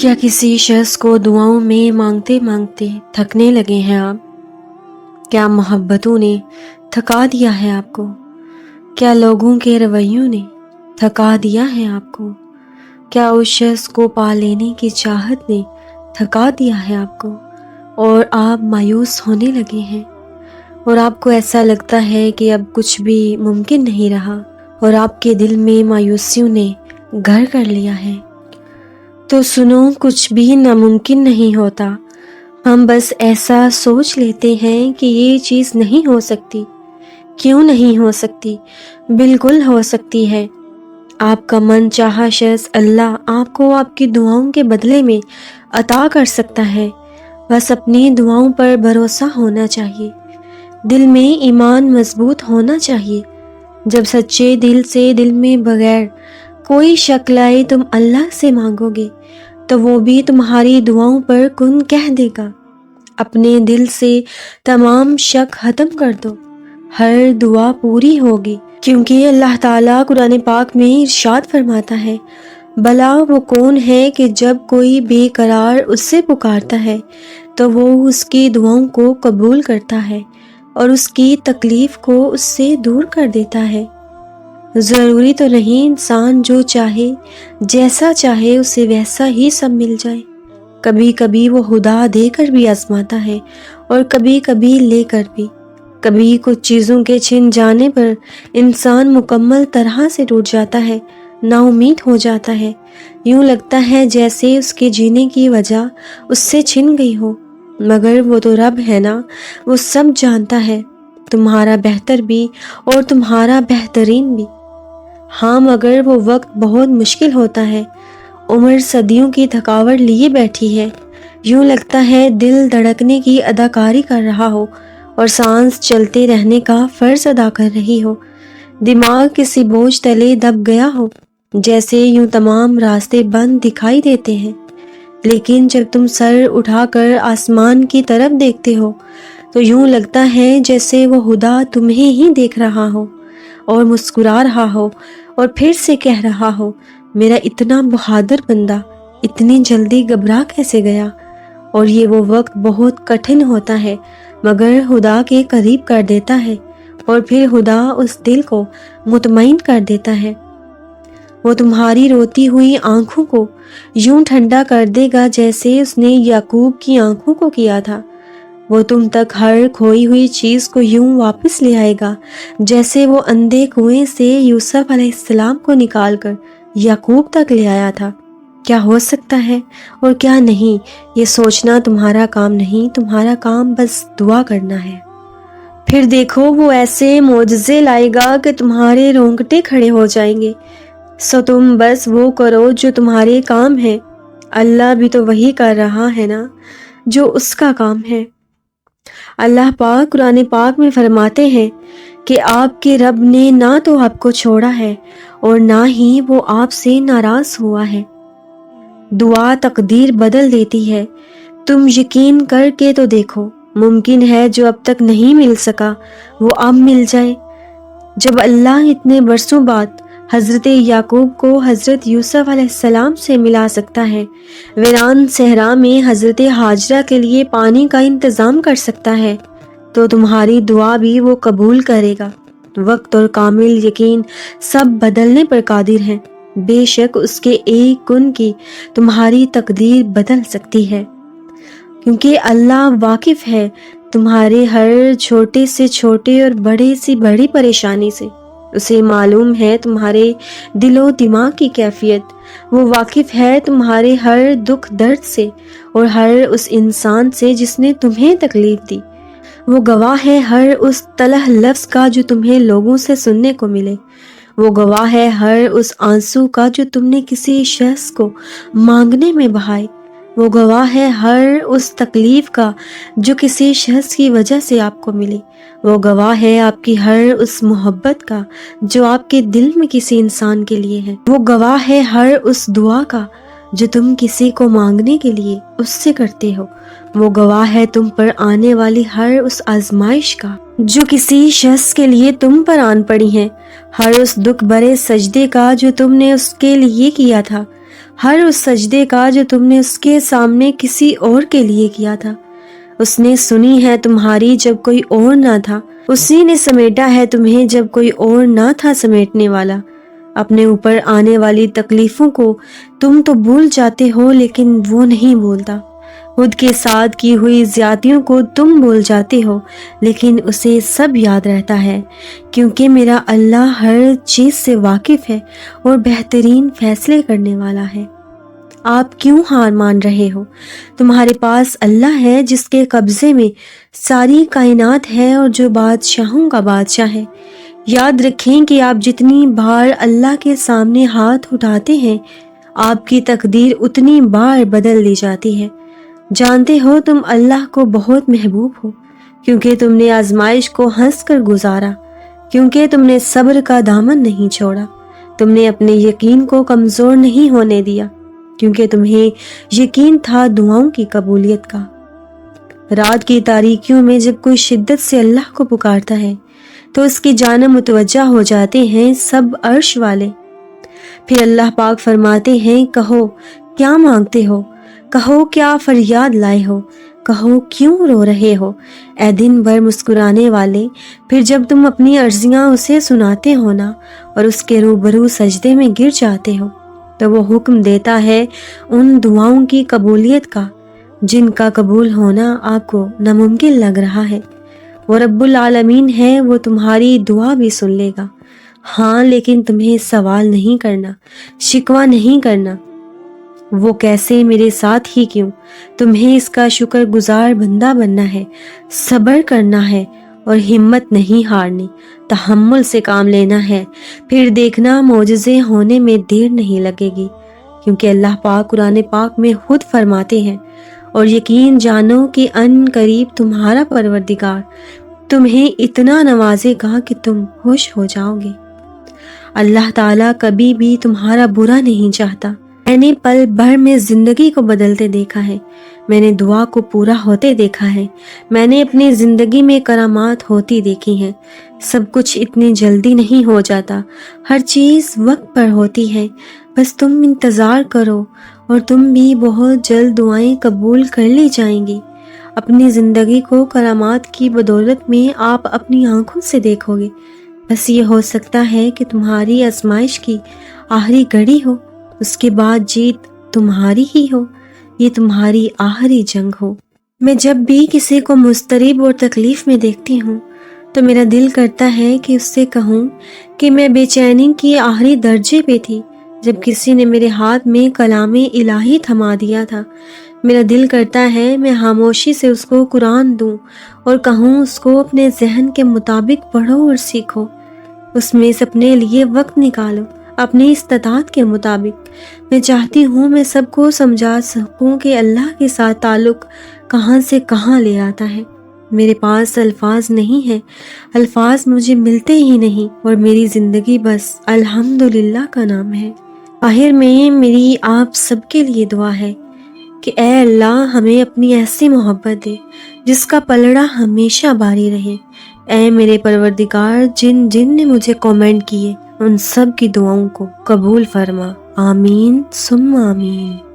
کیا کسی شخص کو دعاؤں میں مانگتے مانگتے تھکنے لگے ہیں آپ؟ کیا محبتوں نے تھکا دیا ہے آپ کو؟ کیا لوگوں کے رویوں نے تھکا دیا ہے آپ کو؟ کیا اس شخص کو پا لینے کی چاہت نے تھکا دیا ہے آپ کو اور آپ مایوس ہونے لگے ہیں اور آپ کو ایسا لگتا ہے کہ اب کچھ بھی ممکن نہیں رہا اور آپ کے دل میں مایوسیوں نے گھر کر لیا ہے؟ تو سنو، کچھ بھی ناممکن نہیں ہوتا۔ ہم بس ایسا سوچ لیتے ہیں کہ یہ چیز نہیں ہو سکتی۔ کیوں نہیں ہو سکتی؟ بالکل ہو سکتی ہے۔ آپ کا من چاہا شخص اللہ آپ کو آپ کی دعاؤں کے بدلے میں عطا کر سکتا ہے۔ بس اپنی دعاؤں پر بھروسہ ہونا چاہیے، دل میں ایمان مضبوط ہونا چاہیے۔ جب سچے دل سے دل میں بغیر کوئی شک لائے تم اللہ سے مانگو گے تو وہ بھی تمہاری دعاؤں پر کن کہہ دے گا۔ اپنے دل سے تمام شک ختم کر دو، ہر دعا پوری ہوگی، کیونکہ اللہ تعالیٰ قرآن پاک میں ارشاد فرماتا ہے، بھلا وہ کون ہے کہ جب کوئی بے قرار اس سے پکارتا ہے تو وہ اس کی دعاؤں کو قبول کرتا ہے اور اس کی تکلیف کو اس سے دور کر دیتا ہے۔ ضروری تو نہیں انسان جو چاہے جیسا چاہے اسے ویسا ہی سب مل جائے۔ کبھی کبھی وہ خدا دے کر بھی آزماتا ہے اور کبھی کبھی لے کر بھی۔ کبھی کچھ چیزوں کے چھن جانے پر انسان مکمل طرح سے ٹوٹ جاتا ہے، نا امید ہو جاتا ہے، یوں لگتا ہے جیسے اس کے جینے کی وجہ اس سے چھن گئی ہو، مگر وہ تو رب ہے نا، وہ سب جانتا ہے، تمہارا بہتر بھی اور تمہارا بہترین بھی۔ ہاں، مگر وہ وقت بہت مشکل ہوتا ہے، عمر صدیوں کی تھکاوٹ لیے بیٹھی ہے، یوں لگتا ہے دل دھڑکنے کی اداکاری کر رہا ہو اور سانس چلتے رہنے کا فرض ادا کر رہی ہو، دماغ کسی بوجھ تلے دب گیا ہو، جیسے یوں تمام راستے بند دکھائی دیتے ہیں۔ لیکن جب تم سر اٹھا کر آسمان کی طرف دیکھتے ہو تو یوں لگتا ہے جیسے وہ خدا تمہیں ہی دیکھ رہا ہو اور مسکرا رہا ہو اور پھر سے کہہ رہا ہو، میرا اتنا بہادر بندہ اتنی جلدی گھبرا کیسے گیا؟ اور یہ وہ وقت بہت کٹھن ہوتا ہے، مگر خدا کے قریب کر دیتا ہے اور پھر خدا اس دل کو مطمئن کر دیتا ہے۔ وہ تمہاری روتی ہوئی آنکھوں کو یوں ٹھنڈا کر دے گا جیسے اس نے یعقوب کی آنکھوں کو کیا تھا۔ وہ تم تک ہر کھوئی ہوئی چیز کو یوں واپس لے آئے گا جیسے وہ اندھے کنویں سے یوسف علیہ السلام کو نکال کر یعقوب تک لے آیا تھا۔ کیا ہو سکتا ہے اور کیا نہیں، یہ سوچنا تمہارا کام نہیں، تمہارا کام بس دعا کرنا ہے۔ پھر دیکھو وہ ایسے معجزے لائے گا کہ تمہارے رونگٹے کھڑے ہو جائیں گے۔ سو تم بس وہ کرو جو تمہارے کام ہے۔ اللہ بھی تو وہی کر رہا ہے نا جو اس کا کام ہے۔ اللہ پاک قرآن پاک میں فرماتے ہیں کہ آپ کے رب نے نہ تو آپ کو چھوڑا ہے اور نہ ہی وہ آپ سے ناراض ہوا ہے۔ دعا تقدیر بدل دیتی ہے، تم یقین کر کے تو دیکھو، ممکن ہے جو اب تک نہیں مل سکا وہ اب مل جائے۔ جب اللہ اتنے برسوں بعد حضرت یعقوب کو حضرت یوسف علیہ السلام سے ملا سکتا ہے، ویران صحرا میں حضرت ہاجرہ کے لیے پانی کا انتظام کر سکتا ہے، تو تمہاری دعا بھی وہ قبول کرے گا۔ وقت اور کامل یقین سب بدلنے پر قادر ہے، بے شک اس کے ایک کن کی تمہاری تقدیر بدل سکتی ہے، کیونکہ اللہ واقف ہے تمہارے ہر چھوٹے سے چھوٹے اور بڑے سے بڑی پریشانی سے۔ اسے معلوم ہے تمہارے دل و دماغ کی کیفیت، وہ واقف ہے تمہارے ہر دکھ درد سے اور ہر اس انسان سے جس نے تمہیں تکلیف دی، وہ گواہ ہے ہر اس تلخ لفظ کا جو تمہیں لوگوں سے سننے کو ملے، وہ گواہ ہے ہر اس آنسو کا جو تم نے کسی شخص کو مانگنے میں بہائے، وہ گواہ ہے ہر اس تکلیف کا جو کسی شخص کی وجہ سے آپ کو ملی، وہ گواہ ہے آپ کی ہر اس محبت کا جو آپ کے دل میں کسی انسان کے لیے ہے، وہ گواہ ہے ہر اس دعا کا جو تم کسی کو مانگنے کے لیے اس سے کرتے ہو، وہ گواہ ہے تم پر آنے والی ہر اس آزمائش کا جو کسی شخص کے لیے تم پر آن پڑی ہے، ہر اس دکھ بھرے سجدے کا جو تم نے اس کے لیے کیا تھا، ہر اس سجدے کا جو تم نے اس کے سامنے کسی اور کے لیے کیا تھا۔ اس نے سنی ہے تمہاری جب کوئی اور نہ تھا، اسی نے سمیٹا ہے تمہیں جب کوئی اور نہ تھا سمیٹنے والا۔ اپنے اوپر آنے والی تکلیفوں کو تم تو بھول جاتے ہو لیکن وہ نہیں بھولتا۔ خود کے ساتھ کی ہوئی زیادتیوں کو تم بھول جاتے ہو لیکن اسے سب یاد رہتا ہے، کیونکہ میرا اللہ ہر چیز سے واقف ہے اور بہترین فیصلے کرنے والا ہے۔ آپ کیوں ہار مان رہے ہو؟ تمہارے پاس اللہ ہے جس کے قبضے میں ساری کائنات ہے اور جو بادشاہوں کا بادشاہ ہے۔ یاد رکھیں کہ آپ جتنی بار اللہ کے سامنے ہاتھ اٹھاتے ہیں آپ کی تقدیر اتنی بار بدل دی جاتی ہے۔ جانتے ہو تم اللہ کو بہت محبوب ہو کیونکہ تم نے آزمائش کو ہنس کر گزارا، کیونکہ تم نے صبر کا دامن نہیں چھوڑا، تم نے اپنے یقین کو کمزور نہیں ہونے دیا کیونکہ تمہیں یقین تھا دعاؤں کی قبولیت کا۔ رات کی تاریکیوں میں جب کوئی شدت سے اللہ کو پکارتا ہے تو اس کی جانب متوجہ ہو جاتے ہیں سب عرش والے۔ پھر اللہ پاک فرماتے ہیں کہو کیا مانگتے ہو، کہو کیا فریاد لائے ہو، کہو کیوں رو رہے ہو اے دن بھر مسکرانے والے۔ پھر جب تم اپنی عرضیاں اسے سناتے ہو نا اور اس کے روبرو سجدے میں گر جاتے ہو تو وہ حکم دیتا ہے ان دعاؤں کی قبولیت کا جن کا قبول ہونا آپ کو ناممکن لگ رہا ہے۔ وہ رب العالمین ہے، وہ تمہاری دعا بھی سن لے گا۔ ہاں لیکن تمہیں سوال نہیں کرنا، شکوہ نہیں کرنا، وہ کیسے میرے ساتھ ہی کیوں، تمہیں اس کا شکر گزار بندہ بننا ہے، صبر کرنا ہے اور ہمت نہیں ہارنی، تحمل سے کام لینا ہے، پھر دیکھنا معجزے ہونے میں دیر نہیں لگے گی، کیونکہ اللہ پاک قرآن پاک میں خود فرماتے ہیں اور یقین جانو کہ ان قریب تمہارا پروردگار تمہیں اتنا نوازے گا کہ تم خوش ہو جاؤ گے۔ اللہ تعالیٰ کبھی بھی تمہارا برا نہیں چاہتا۔ میں نے پل بھر میں زندگی کو بدلتے دیکھا ہے، میں نے دعا کو پورا ہوتے دیکھا ہے، میں نے اپنی زندگی میں کرامات ہوتی دیکھی ہیں۔ سب کچھ اتنی جلدی نہیں ہو جاتا، ہر چیز وقت پر ہوتی ہے، بس تم انتظار کرو اور تم بھی بہت جلد دعائیں قبول کر لی جائیں گی۔ اپنی زندگی کو کرامات کی بدولت میں آپ اپنی آنکھوں سے دیکھو گے۔ بس یہ ہو سکتا ہے کہ تمہاری آزمائش کی آخری گھڑی ہو، اس کے بعد جیت تمہاری ہی ہو، یہ تمہاری آخری جنگ ہو۔ میں جب بھی کسی کو مضطرب اور تکلیف میں دیکھتی ہوں تو میرا دل کرتا ہے کہ اس سے کہوں کہ میں بے چینی کی آخری درجے پہ تھی جب کسی نے میرے ہاتھ میں کلام الہی تھما دیا تھا۔ میرا دل کرتا ہے میں خاموشی سے اس کو قرآن دوں اور کہوں اس کو اپنے ذہن کے مطابق پڑھو اور سیکھو، اس میں سے اپنے لیے وقت نکالو اپنی استطاعت کے مطابق۔ میں چاہتی ہوں میں سب کو سمجھا سکوں کہ اللہ کے ساتھ تعلق کہاں سے کہاں لے آتا ہے۔ میرے پاس الفاظ نہیں ہیں، الفاظ مجھے ملتے ہی نہیں اور میری زندگی بس الحمدللہ کا نام ہے۔ آخر میں میری آپ سب کے لیے دعا ہے کہ اے اللہ ہمیں اپنی ایسی محبت دے جس کا پلڑا ہمیشہ باری رہے۔ اے میرے پروردگار جن جن نے مجھے کامنٹ کیے ان سب کی دعاؤں کو قبول فرما، آمین ثم آمین۔